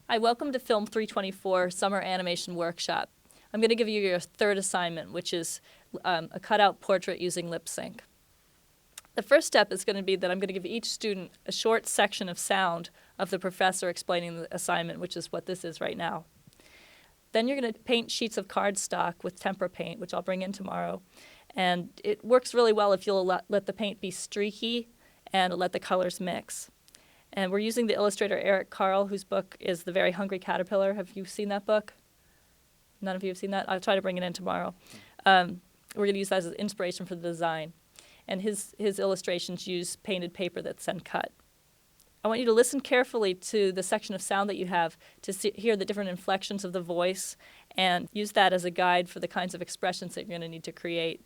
Hi, welcome to Film 324 Summer Animation Workshop. I'm going to give you your third assignment, which is a cutout portrait using lip sync. The first step is going to be that I'm going to give each student a short section of sound of the professor explaining the assignment, which is what this is right now. Then you're going to paint sheets of cardstock with tempera paint, which I'll bring in tomorrow. And it works really well if you'll let the paint be streaky and let the colors mix. And we're using the illustrator Eric Carle, whose book is The Very Hungry Caterpillar. Have you seen that book? None of you have seen that? I'll try to bring it in tomorrow. We're going to use that as inspiration for the design. And his illustrations use painted paper that's then cut. I want you to listen carefully to the section of sound that you have to hear the different inflections of the voice and use that as a guide for the kinds of expressions that you're going to need to create.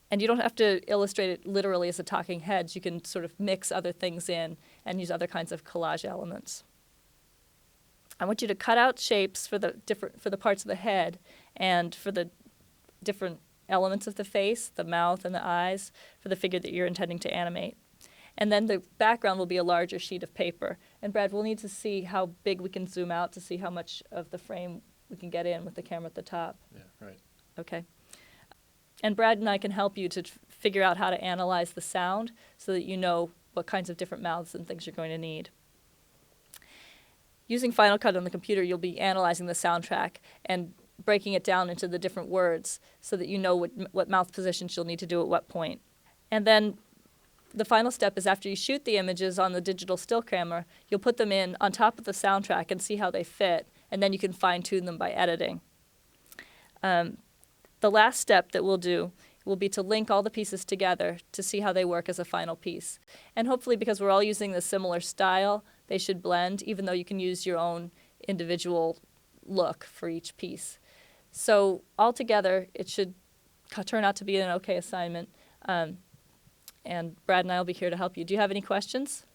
And you don't have to illustrate it literally as a talking heads. You can sort of mix other things in and use other kinds of collage elements. I want you to cut out shapes for the parts of the head and for the different elements of the face, the mouth and the eyes, for the figure that you're intending to animate. And then the background will be a larger sheet of paper. And Brad, we'll need to see how big we can zoom out to see how much of the frame we can get in with the camera at the top. Yeah, right. Okay. And Brad and I can help you to figure out how to analyze the sound so that you know what kinds of different mouths and things you're going to need. Using Final Cut on the computer, you'll be analyzing the soundtrack and breaking it down into the different words so that you know what mouth positions you'll need to do at what point. And then the final step is after you shoot the images on the digital still camera, you'll put them in on top of the soundtrack and see how they fit, and then you can fine-tune them by editing. The last step that we'll do will be to link all the pieces together to see how they work as a final piece. And hopefully, because we're all using the similar style, they should blend, even though you can use your own individual look for each piece. So altogether, it should turn out to be an okay assignment. And Brad and I will be here to help you. Do you have any questions?